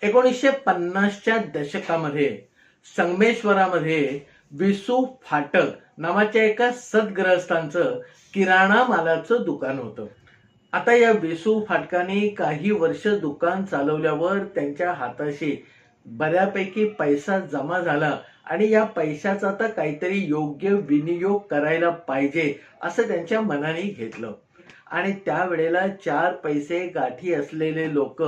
1950च्या दशकामध्ये संगमेश्वरामध्ये विसू फाटक नावाच्या एका सद्गृहस्थांचं किराणा मालाचं दुकान होतं. आता या विसू फाटकाने काही वर्ष दुकान चालवल्यावर त्यांच्या हाताशी बऱ्यापैकी पैसा जमा झाला आणि या पैशाचा आता काहीतरी योग्य विनियोग करायला पाहिजे असं त्यांच्या मनाने घेतलं. आणि त्यावेळेला 4 पैसे गाठी असलेले लोक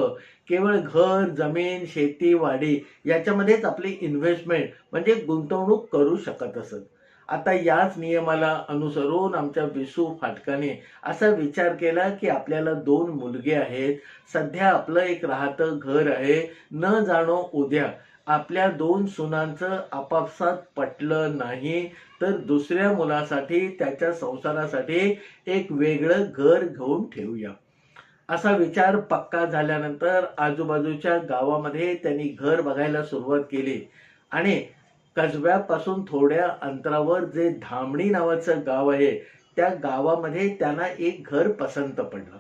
केवळ घर, जमीन, शेती, वाडी याच्यामध्येच आपली इन्व्हेस्टमेंट म्हणजे गुंतवणूक करू शकत असत. आता याच नियमाला अनुसरून आमच्या विसू फाटकाने असा विचार केला की आपल्याला 2 मुलगे आहेत, सध्या आपलं एक राहतं घर आहे, न जाणो उद्या आपल्या 2 सुनांचं आपापसात पटलं नाही तर दुसऱ्या मुलासाठी त्याच्या संसारासाठी एक वेगळं घर घेऊन ठेवूया. असा विचार पक्का झाल्यानंतर आजूबाजूच्या गावामध्ये त्यांनी घर बघायला सुरुवात केली आणि कसब्यापासून थोड्या अंतरावर जे धामणी नावाचं गाव आहे त्या गावामध्ये त्यांना एक घर पसंत पडलं.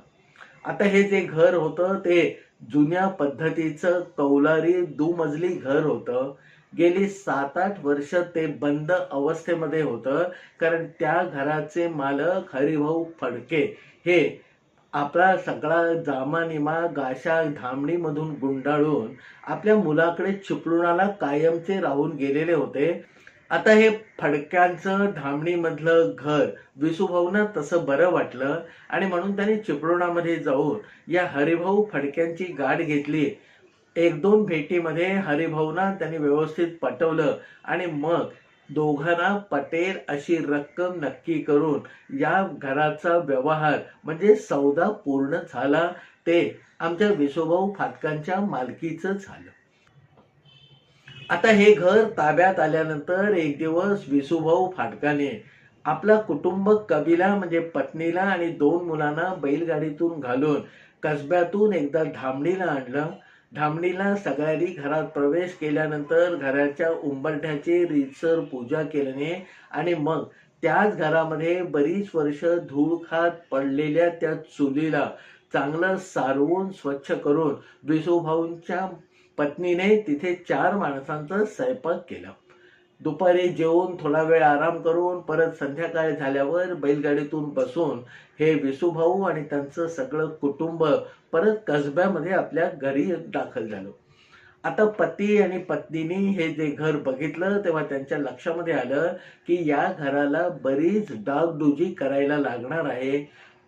आता हे जे घर होतं ते जुन्या पद्धतीचं कौलारी दुमजली घर होतं. गेली 7-8 वर्ष ते बंद अवस्थेमध्ये होतं, कारण त्या घराचे मालक हरिभाऊ फडके हे आपला सगळा जामानिमा गाशा धामणीमधून गुंडाळून आपल्या मुलाकडे चिपळुणाला कायमचे राहून गेलेले होते. आता हे फडक्यांचं धामणीमधलं घर विसूभाऊंना तसं बरं वाटलं आणि म्हणून त्यांनी चिपळुणामध्ये जाऊन या हरिभाऊ फडक्यांची गाठ घेतली. 1-2 भेटीमध्ये हरिभाऊंना त्यांनी व्यवस्थित पटवलं आणि मग दोघांना पटेल अशी रक्कम नक्की करून या घराचा व्यवहार म्हणजे सौदा पूर्ण झाला. ते आमच्या विसूभाऊ फाटकांच्या मालकीचं झालं. आता हे घर ताब्यात आल्यानंतर एक दिवस विसूभाऊ फाटकाने आपला कुटुंब कबिला म्हणजे पत्नीला आणि 2 मुलांना बैलगाडीतून घालून कसब्यातून एकदा धामणीला आणलं. धामणीला सगळ्यांनी घरात प्रवेश केल्यानंतर घराच्या उंबरठ्याची रीतसर पूजा केल्याने आणि मग त्याच घरामध्ये बरीच वर्ष धूळ खात पडलेल्या त्या चुलीला चांगलं सारवून स्वच्छ करून विसूभाऊंच्या पत्नीने तिथे 4 माणसांचा स्वयंपाक केला. दुपारी जेवून थोडा वेळ आराम करून परत संध्याकाळ झाल्यावर बैलगाडीतून बसून हे विसूभाऊ आणि त्यांचं सगळं कुटुंब परत कसब्यामध्ये आपल्या घरी दाखल झालं. आता पती आणि पत्नीने हे जे घर बघितलं तेव्हा त्यांच्या लक्षामध्ये आलं की या घराला बरीच डागडुजी करायला लागणार आहे.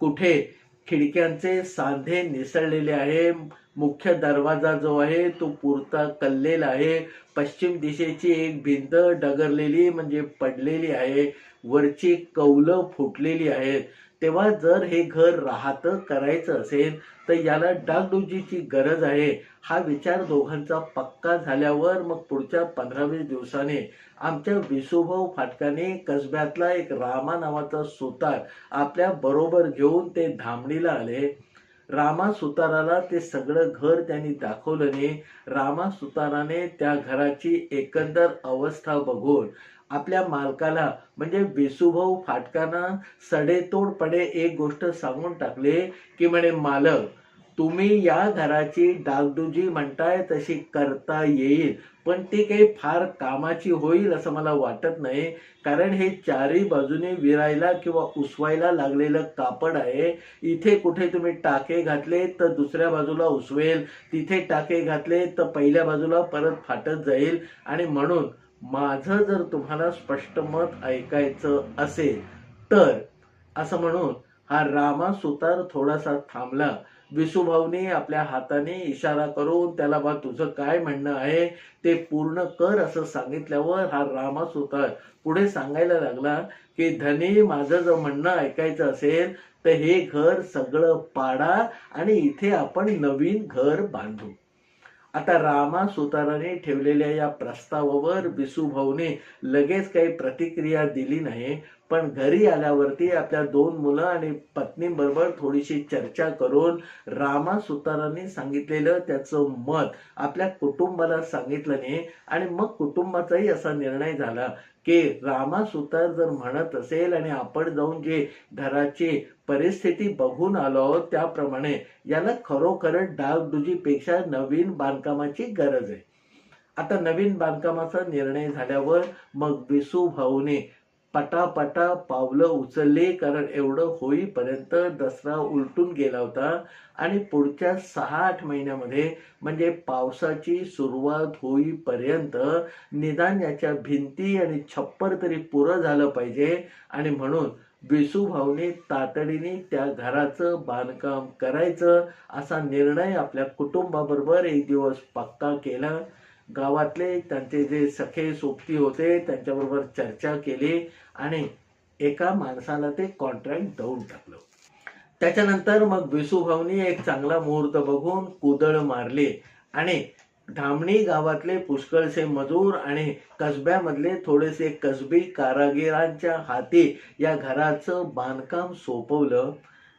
कुठे खिडक्यांचे सांधे निसळलेले आहे, मुख्य दरवाजा जो आहे तो पुरता कललेला आहे, पश्चिम दिशेची एक भिंत डगरलेली म्हणजे पडलेली आहे, वरची कौलं फुटलेली आहेत. तेव्हा जर हे घर राहतं करायचं असेल तर याला डागडुजीची गरज आहे. हा विचार दोघांचा पक्का झाल्यावर मग पुढच्या 15-20 दिवसांनी आमच्या विसूभाऊ फाटकाने कसब्यातला एक रामा नावाचा सुतार आपल्या बरोबर घेऊन ते धामणीला आले. रामा सुताराला ते सगळं घर त्यांनी दाखवलं नाही. रामा सुताराने त्या घराची एकंदर अवस्था बघून आपल्या मालकाला म्हणजे विसूभाऊ फाटकांना सडेतोडपणे एक गोष्ट सांगून टाकले की म्हणे, मालक तुम्ही या घराची डागडुजी म्हणताय तशी करता येईल, पण ती काही फार कामाची होईल असं मला वाटत नाही, कारण हे 4ही बाजूने विरायला किंवा उसवायला लागलेलं कापड आहे. इथे कुठे तुम्ही टाके घातले तर दुसऱ्या बाजूला उसवेल, तिथे टाके घातले तर पहिल्या बाजूला परत फाटत जाईल. आणि म्हणून माझं जर तुम्हाला स्पष्ट मत ऐकायचं असेल तर असं म्हणून हा रामा सुतार थोडासा थांबला. विसूभाऊने आपल्या हाताने इशारा करून त्याला बा तुझं काय म्हणणं आहे ते पूर्ण कर असं सांगितल्यावर हा रामा सुतार पुढे सांगायला लागला की धनी, माझं जर म्हणणं ऐकायचं असेल तर हे घर सगळं पाडा आणि इथे आपण नवीन घर बांधू. आता रामा सुताराने ठेवलेल्या या प्रस्तावावर विसूभाऊने लगेच काही प्रतिक्रिया दिली नाही, पण घरी आल्यावरती आपल्या 2 मुलं आणि पत्नीबरोबर थोडीशी चर्चा करून रामा सुतारांनी सांगितलेलं त्याचं मत आपल्या कुटुंबाला सांगितलं नाही आणि मग कुटुंबाचाही असा निर्णय झाला की रामा सुतार जर म्हणत असेल आणि आपण जाऊन जे घराची परिस्थिती बघून आलो आहोत त्याप्रमाणे याला खरोखर डागडुजीपेक्षा नवीन बांधकामाची गरज आहे. आता नवीन बांधकामाचा निर्णय झाल्यावर मग विसू भाऊने पटापटा पावलं उचलली, कारण एवढं होईपर्यंत दसरा उलटून गेला होता आणि पुढच्या 6-8 महिन्यामध्ये म्हणजे पावसाची सुरुवात होईपर्यंत निदान याच्या भिंती आणि छप्पर तरी पुरं झालं पाहिजे. आणि म्हणून विसू भाऊने तातडीने त्या घराचं बांधकाम करायचं असा निर्णय आपल्या कुटुंबाबरोबर एक दिवस पक्का केला. गावातले त्यांचे जे सखे सोबती होते त्यांच्याबरोबर चर्चा केली आणि एका माणसाला ते कॉन्ट्रॅक्ट देऊन टाकलं. त्याच्यानंतर मग विसू भाऊनी एक चांगला मुहूर्त बघून कुदळ मारली आणि धामणी गावातले पुष्कळसे मजूर आणि कसब्यामधले थोडेसे कसबी कारागिरांच्या हाती या घराचं बांधकाम सोपवलं.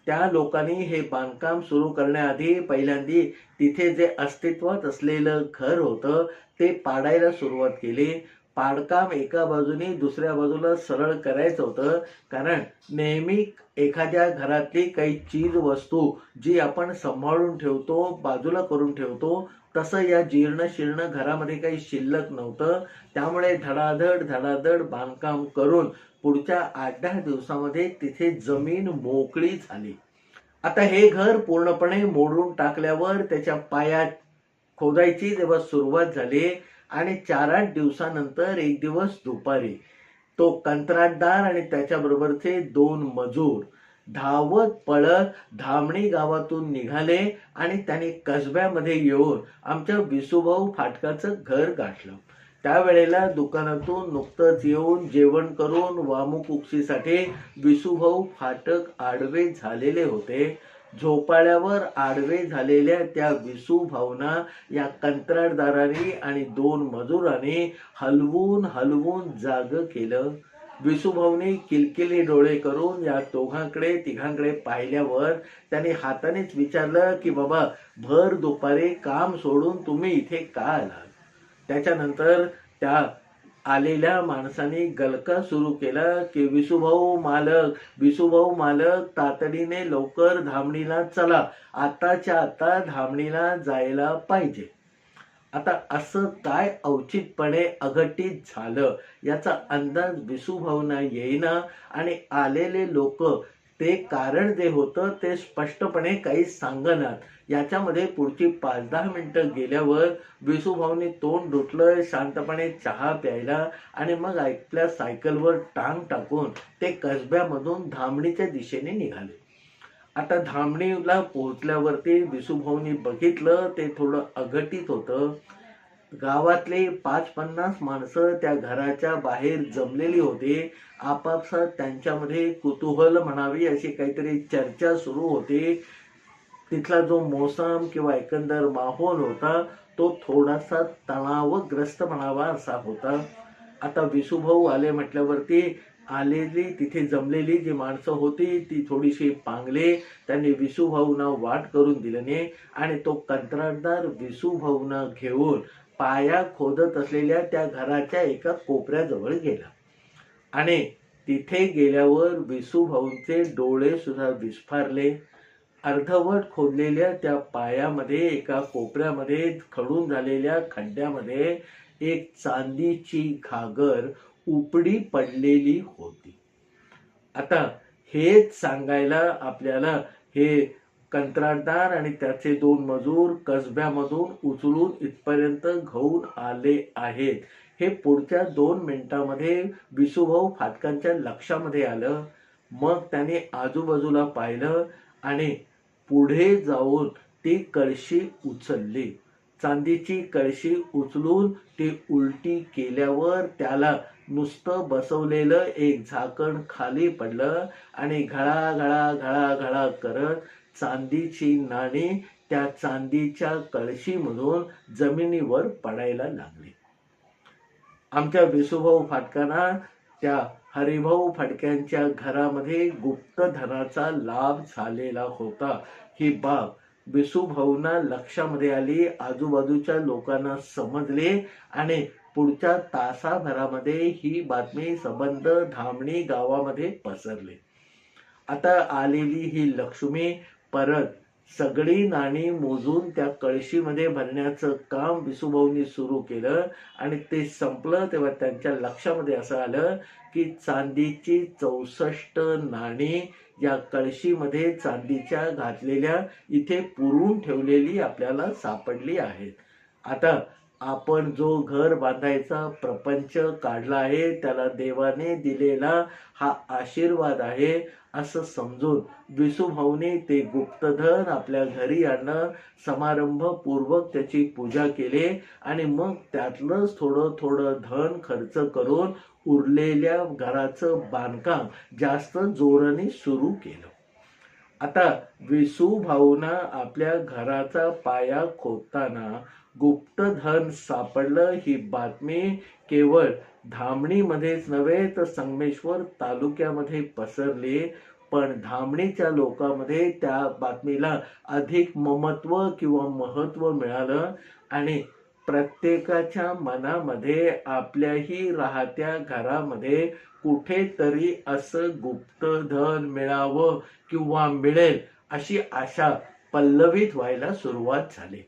त्या लोकांनी हे बांधकाम सुरू करण्याआधी पहिल्यांदा तिथे जे अस्तित्वात असलेलं घर होतं ते पाडायला सुरुवात केली. पाडकाम एका बाजूने दुसऱ्या बाजूला सरळ करायचं होतं, कारण नेहमी एखाद्या घरातली काही चीज वस्तू जी आपण सांभाळून ठेवतो, बाजूला करून ठेवतो, तसं या जीर्ण शीर्ण घरामध्ये काही शिल्लक नव्हतं. त्यामुळे धडाधड बांधकाम करून पुढच्या 8-10 दिवसामध्ये तिथे जमीन मोकळी झाली. आता हे घर पूर्णपणे मोडून टाकल्यावर त्याच्या पायात खोदायची जेव्हा सुरुवात झाली आणि 4-8 दिवसानंतर एक दिवस दुपारी तो कंत्राटदार आणि त्याच्याबरोबरचे 2 मजूर धावत पळत धामणी गावातून निघाले आणि त्यांनी कसब्यामध्ये येऊन आमच्या विसूभाऊ फाटकाचं घर गाठलं. त्यावेळेला दुकानातून नुकतंच येऊन जेवण करून वामुकुक्षीसाठी विसूभाऊ फाटक आडवे झालेले होते. झोपाळ्यावर आडवे झालेल्या त्या विसू भाऊना या कंत्राटदारांनी आणि 2 मजुरांनी हलवून जाग केलं. विसू भाऊने किलकिली डोळे करून या दोघांकडे तिघांकडे पाहिल्यावर त्याने हातानेच विचारलं की बाबा, भर दुपारी काम सोडून तुम्ही इथे का आलात? त्याच्यानंतर त्या आलेल्या माणसाने गलका सुरू केला की विसूभाऊ मालक तातडीने लवकर धामणीला चला, आताच्या आता धामणीला जायला पाहिजे. आता असं काय औचित्यपणे अघटित झालं याचा अंदाज विसूभाऊंना येईना आणि आलेले लोक ते कारण जे होतं ते स्पष्टपणे काही सांगणार. याच्यामध्ये पुढची 5-10 मिनिटं गेल्यावर विसूभाऊने तोंड धुतलं, शांतपणे चहा प्यायला आणि मग आपल्या सायकलवर टांग टाकून ते कसब्यामधून धामणीच्या दिशेने निघाले. आता धामणीला पोहोचल्यावरती विसूभाऊंनी बघितलं ते थोडं अघटित होतं. गावातले 5-50 माणसं त्या घराच्या बाहेर जमलेली होती. आपापसात त्यांच्यामध्ये कुतूहल म्हणावी अशी काहीतरी चर्चा सुरू होती. तिथला जो मोसम किंवा एकंदर माहोल होता तो थोडासा तणावग्रस्त म्हणावा असा होता. आता विसूभाऊ आले म्हटल्यावरती आलेली तिथे जमलेली जी माणसं होती ती थोडीशी पांगले. त्यांनी विसूभाऊंना वाट करून दिल्याने आणि तो कंत्राटदार विसूभाऊंना घेऊन पाया खोदत असलेल्या त्या घराच्या एका कोपऱ्याजवळ गेला आणि तिथे गेल्यावर विसूभाऊंचे डोळे सुद्धा विस्फारले. अर्धवट खोदलेल्या त्या पायामध्ये एका कोपऱ्यामध्ये खडून झालेल्या खड्ड्यामध्ये एक चांदीची घागर उपडी पडलेली होती. आता हेच सांगायला आपल्याला हे कंत्राटदार आणि त्याचे 2 मजूर कसब्यामधून उचलून इथपर्यंत घेऊन आले आहेत हे पुढच्या 2 मिनिटांमध्ये विसूभाऊ फाटकांच्या लक्षामध्ये आलं. मग त्याने आजूबाजूला पाहिलं आणि पुढे जाऊन ती कळशी उचलली. चांदीची कळशी उचलून ती उलटी केल्यावर त्याला नुसतं बसवलेलं एक झाकण खाली पडलं आणि घळा करत चांदीची नाणी त्या चांदीच्या कळशीमधून जमिनीवर पडायला लागली. आमच्या विसूभाऊ फाटकांना त्या हरिभाऊ फडक्यांच्या घरामध्ये गुप्तधनाचा लाभ झालेला होता. ही बाब विसूभाऊंना लक्षामध्ये आली, आजूबाजूच्या लोकांना समजले आणि पुढच्या तासाभरामध्ये ही बातमी संबंध धामणी गावामध्ये पसरली. आता आलेली ही लक्ष्मी परत सगळी नाणी मोजून त्या कळशीमध्ये भरण्याचं काम विसूभाऊंनी सुरू केलं आणि ते संपलं तेव्हा त्यांच्या लक्षामध्ये असं आलं की चांदीची 64 नाणी या कळशीमध्ये चांदीच्या घातलेल्या इथे पुरून ठेवलेली आपल्याला सापडली आहेत. आता आपण जो घर बांधायचा प्रपंच काढला आहे त्याला देवाने दिलेला हा आशीर्वाद आहे असं समजून विसूभाऊने ते गुप्तधन आपल्या घरी आणलं, समारंभपूर्वक त्याची पूजा केली आणि मग त्यातलंच थोडं थोडं धन खर्च करून उरलेल्या घराचं बांधकाम जास्त जोराने सुरू केलं. आता विसूभाऊंना आपल्या घराचा पाया खोदताना गुप्तधन सापडलं ही बातमी केवळ धामणीमध्येच नव्हे तर संगमेश्वर तालुक्यामध्ये पसरली. पण धामणीच्या लोकांमध्ये त्या बातमीला अधिक ममत्व किंवा महत्व मिळालं आणि प्रत्येकाच्या मनामध्ये आपल्याही राहत्या घरामध्ये कुठेतरी असं गुप्तधन मिळावं किंवा मिळेल अशी आशा पल्लवित व्हायला सुरुवात झाली.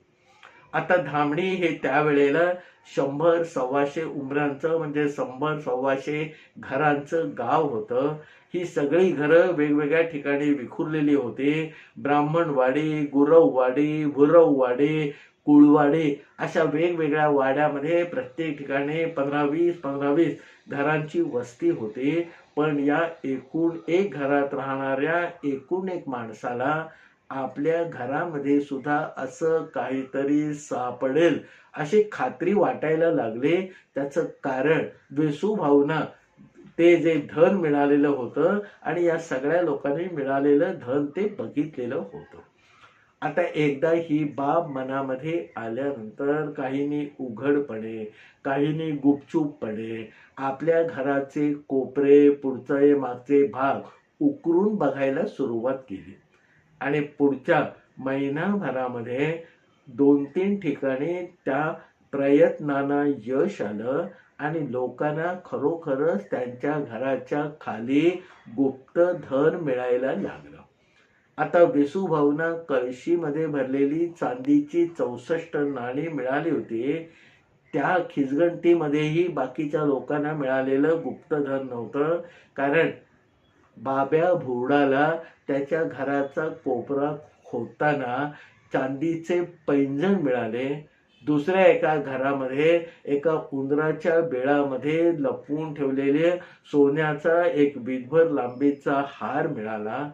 आता धामणी हे त्यावेळेला 100-125 उमरांचं म्हणजे 100-125 घरांचं गाव होतं. ही सगळी घरं वेगवेगळ्या ठिकाणी विखुरलेली होती. ब्राह्मणवाडी, गुरववाडी, भुरववाडी, कुळवाडी अशा वेगवेगळ्या वाड्यामध्ये प्रत्येक ठिकाणी 15-20 घरांची वस्ती होती. पण या एकूण एक घरात राहणाऱ्या एकूण एक माणसाला आपल्या घरामध्ये सुद्धा असं काहीतरी सापडेल अशी खात्री वाटायला लागले. त्याचं कारण विसूभाऊंना ते जे धन मिळालेलं होतं आणि या सगळ्या लोकांनी मिळालेलं धन ते बघितलेलं होतं. आता एकदा ही बाब मनामध्ये आल्यानंतर काहींनी उघडपणे काहींनी गुपचूपपणे आपल्या घराचे कोपरे पुढचे मागचे भाग उकरून बघायला सुरुवात केली आणि पुढच्या महिनाभरामध्ये 2-3 ठिकाणी त्या प्रयत्नांना यश आलं आणि लोकांना खरोखरच त्यांच्या घराच्या खाली गुप्तधन मिळायला लागलं. आता विसूभाऊंना कळशीमध्ये भरलेली चांदीची 64 नाणी मिळाली होती. त्या खिचगंटीमध्येही बाकीच्या लोकांना मिळालेलं गुप्तधन नव्हतं. कारण बाब्या भुरडाला त्याच्या घराचा कोपरा खोदताना चांदीचे पैंजण मिळाले. दुसऱ्या एका घरामध्ये एका उंदराच्या बेळामध्ये लपवून ठेवलेले सोन्याचा एक वीटभर लांबीचा हार मिळाला.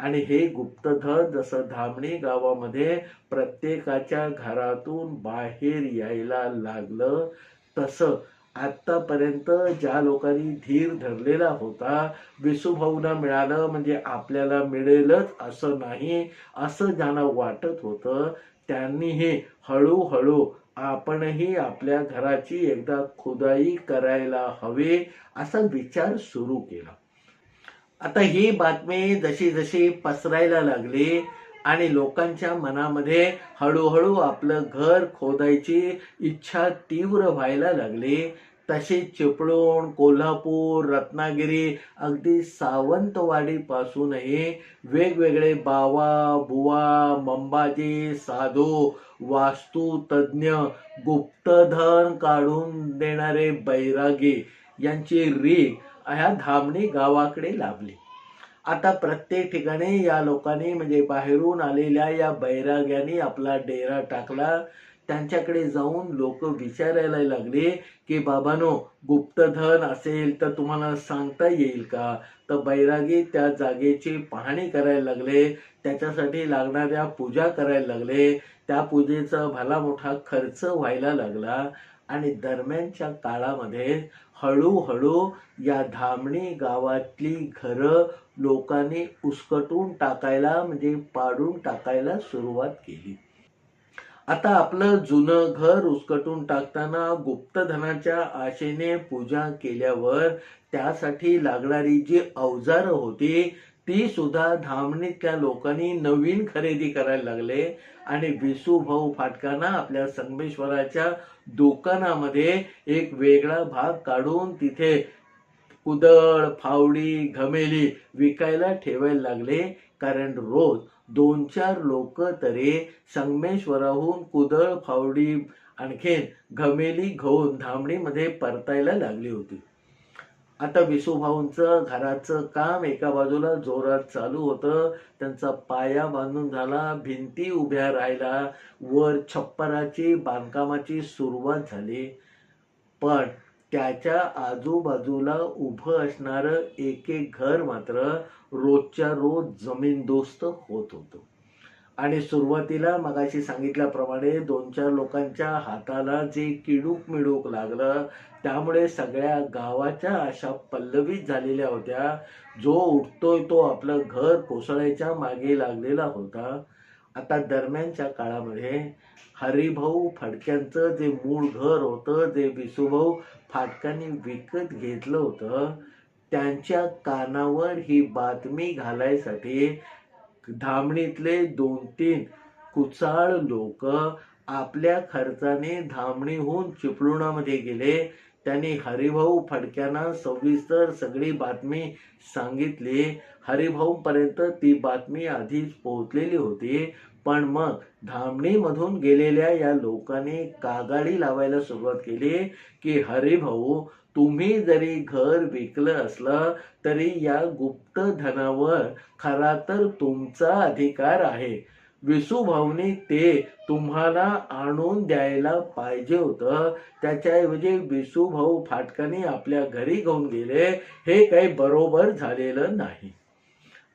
आणि हे गुप्तधन जसं धामणी गावामध्ये प्रत्येकाच्या घरातून बाहेर यायला लागलं तसं आतापर्यंत ज्या लोकांनी धीर धरलेला होता विसूभाऊंना मिळालं म्हणजे आपल्याला मिळेलच असं नाही असं ज्यांना वाटत होतं त्यांनी हे हळूहळू आपणही आपल्या घराची एकदा खुदाई करायला हवी असा विचार सुरू केला. आता ही बातमी जशी जशी पसरायला लागली आणि लोकांच्या मनामध्ये हळूहळू आपलं घर खोदायची इच्छा तीव्र व्हायला लागली तशी चिपळूण, कोल्हापूर, रत्नागिरी अगदी सावंतवाडी पासूनही वेगवेगळे बावा, बुवा, मंबाजी, साधू, वास्तू तज्ञ, गुप्तधन काढून देणारे बैरागी यांची रीघ ह्या धामणी गावाकडे लाभली. आता प्रत्येक ठिकाणी या लोकांनी म्हणजे बाहेरून आलेल्या या बैराग्यांनी आपला डेरा टाकला. त्यांच्याकडे जाऊन लोक विचारायला लागले की बाबानो गुप्तधन असेल तर तुम्हाला सांगता येईल का. तर बैरागी त्या जागेची पाहणी करायला लागले, त्याच्यासाठी लागणाऱ्या पूजा करायला लागले. त्या पूजेचा भला मोठा खर्च व्हायला लागला आणि दरम्यानच्या काळामध्ये हळूहळू या धामणी गावातली घरं लोकांनी उसकटून टाकायला म्हणजे पाडून टाकायला सुरुवात केली. आता आपलं जुनं घर उसकटून टाकताना गुप्तधनाच्या आशेने पूजा केल्यावर त्यासाठी लागणारी जी अवजारं होती ती सुद्धा धामणीतल्या लोकांनी नवीन खरेदी करायला लागले आणि विसूभाऊ फाटकांना आपल्या संगमेश्वराच्या दुकानामध्ये एक वेगळा भाग काढून तिथे कुदळ, फावडी, घमेली विकायला ठेवायला लागले. कारण रोज 2-4 लोक तरी संगमेश्वराहून कुदळ, फावडी आणखीन घमेली घेऊन धामणीमध्ये परतायला लागली होती. आता विसूभाऊंचं घराचं काम एका बाजूला जोरात चालू होतं. त्यांचा पाया बांधून झाला, भिंती उभ्या राहिला, वर छप्पराची बांधकामाची सुरुवात झाली. पण त्याच्या आजूबाजूला उभं असणारं एक एक घर मात्र रोजच्या रोज जमीनदोस्त होत होतं. आणि सुरुवातीला मगाशी सांगितल्याप्रमाणे 2-4 लोकांच्या हाताला जे किडूक मिडूक लागलं त्यामुळे सगळ्या गावाच्या आशा पल्लवित झालेल्या होत्या. जो उठतोय तो आपलं घर कोसळायच्या मागे लागलेला होता. आता दरम्यानच्या काळामध्ये हरिभाऊ फडक्यांचं जे मूळ घर होतं, जे विसूभाऊ फाटकांनी विकत घेतलं होतं, त्यांच्या कानावर ही बातमी घालायसाठी धामणीतले 2-3 कुचाळ लोक आपल्या खर्चाने धामणीहून चिपळुणामध्ये गेले. त्यांनी हरिभाऊ फडक्यांना सविस्तर सगळी बातमी सांगितली. हरिभाऊपर्यंत ती बातमी आधीच पोहोचलेली होती. पण मग धामणीमधून गेलेल्या या लोकांनी कागाडी लावायला सुरुवात केली की हरिभाऊ, तुम्ही जरी घर विकलं असलं तरी या गुप्त धनावर खरा तर तुमचा अधिकार आहे. विसूभाऊनी ते तुम्हाला आणून द्यायला पाहिजे होतं, त्याच्याऐवजी विसूभाऊ फाटकांनी आपल्या घरी घेऊन गेले. हे काही बरोबर झालेलं नाही.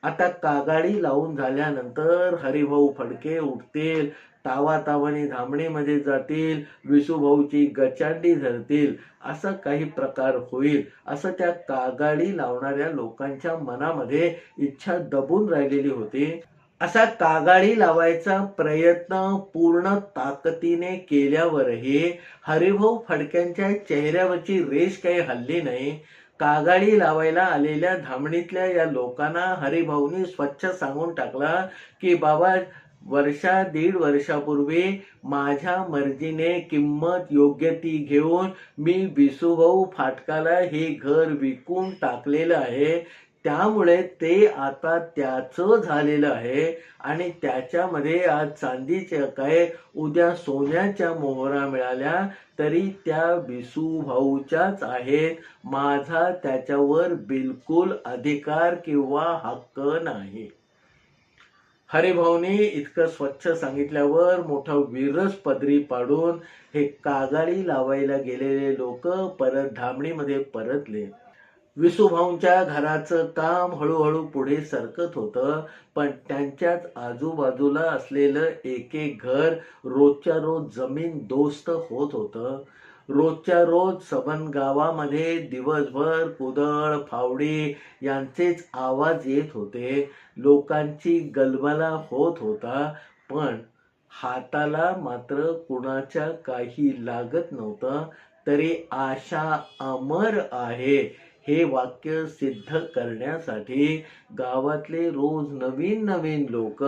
आता कागाडी लावून झाल्यानंतर हरिभाऊ फडके उठतील, तावातावाने धामणीमध्ये जातील, विसूभाऊची गचांडी धरतील, असा काही प्रकार होईल असं त्या कागाडी लावणाऱ्या लोकांच्या मनामध्ये इच्छा दबून राहिलेली होती. असा कागाडी लावायचा प्रयत्न पूर्ण ताकदीने केल्यावरही हरिभाऊ फडक्यांच्या चेहऱ्यावरची रेष काही हलली नाही. कागाडी लावायला आलेल्या धामणीतल्या या लोकांना हरिभाऊनी स्वच्छ सांगून टाकला की बाबा, 1.5 वर्षापूर्वी माझ्या मर्जीने किंमत योग्य ती घेऊन मी विसूभाऊ फाटकाला हे घर विकून टाकलेलं आहे. त्यामुळे ते आता त्याचं झालेलं आहे आणि त्याच्यामध्ये आज चांदीच्या काय उद्या सोन्याच्या मोहरा मिळाल्या तरी त्या विसूभाऊच्याच आहेत. माझा त्याच्यावर बिलकुल अधिकार किंवा हक्क नाही. हरिभाऊनी इतकं स्वच्छ सांगितल्यावर मोठं विरस पदरी पाडून हे कागाडी लावायला गेलेले लोक परत धामणीमध्ये परतले. विसूभाऊंच्या घराचं काम हळूहळू पुढे सरकत होतं. पण त्यांच्याच आजूबाजूला असलेलं एक एक घर रोजच्या रोज जमीन दोस्त होत होतं. रोजच्या रोज सबन गावामध्ये दिवसभर कुदळ, फावडी यांचेच आवाज येत होते. लोकांची गलबला होत होता. पण हाताला मात्र कुणाच्या काही लागत नव्हतं. तरी आशा अमर आहे हे वाक्य सिद्ध करण्यासाठी गावातले रोज नवीन नवीन लोक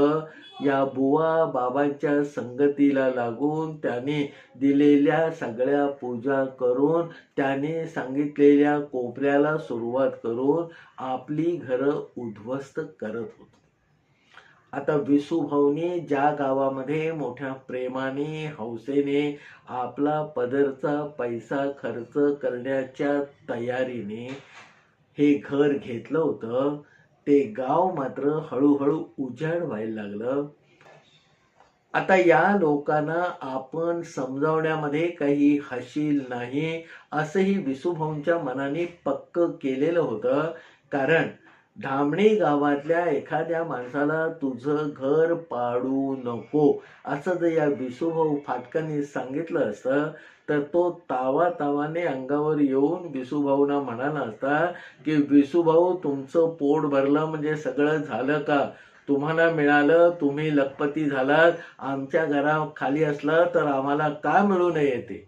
या बुवा बाबांच्या संगतीला लागून त्यांनी दिलेल्या सगळ्या पूजा करून त्याने सांगितलेल्या कोपऱ्याला सुरुवात करून आपली घरं उद्ध्वस्त करत होते. आता विसूभाऊनी ज्या गावामध्ये मोठ्या प्रेमाने हौसेने आपला पदरचा पैसा खर्च करण्याच्या तयारीने हे घर घेतलं होतं, ते गाव मात्र हळूहळू उजाड व्हायला लागलं. आता या लोकांना आपण समजावण्यामध्ये काही हशील नाही असंही विसूभाऊंच्या मनाने पक्क केलेलं होतं. कारण धामणी गावातल्या एखाद्या माणसाला तुझं घर पाडू नको असं जर या विसूभाऊ फाटकांनी सांगितलं असतं तर तो तावातावाने अंगावर येऊन विसूभाऊंना म्हणाला असता की विसूभाऊ, तुमचं पोट भरलं म्हणजे सगळं झालं का? तुम्हाला मिळालं, तुम्ही लखपती झालात, आमच्या घरा खाली असलं तर आम्हाला का मिळू नये ते?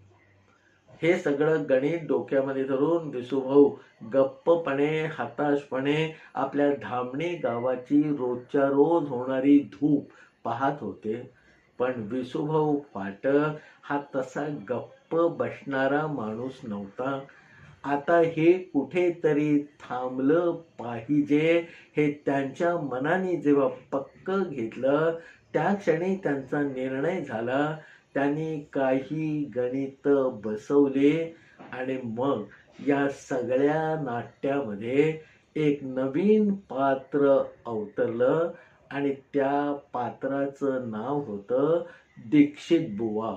हे सगळं गणित डोक्यामध्ये धरून विसूभाऊ गप्पपणे हताशपणे आपल्या धामणी गावाची रोजच्या रोज होणारी धूप पाहत होते. पण विसूभाऊ फाटक हा तसा गप्प बसणारा माणूस नव्हता. आता हे कुठेतरी थांबलं पाहिजे हे त्यांच्या मनाने जेव्हा पक्क घेतलं, त्या क्षणी त्यांचा निर्णय झाला. त्यांनी काही गणित बसवले आणि मग या सगळ्या नाट्यामध्ये एक नवीन पात्र अवतरलं आणि त्या पात्राचं नाव होतं दीक्षित बुवा.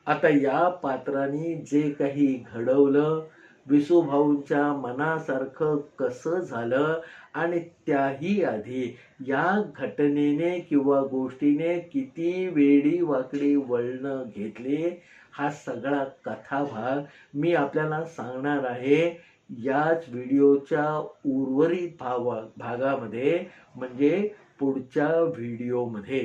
आता या पात्राने जे काही घडवलं, विसूभाऊंच्या मनासारखं कसं झालं आणि त्याही आधी या घटनेने किंवा गोष्टीने किती वेडी वाकडी वळणं घेतली, हा सगळा कथाभाग मी आपल्याला सांगणार आहे याच व्हिडिओच्या उर्वरित भागामध्ये, म्हणजे पुढच्या व्हिडिओमध्ये.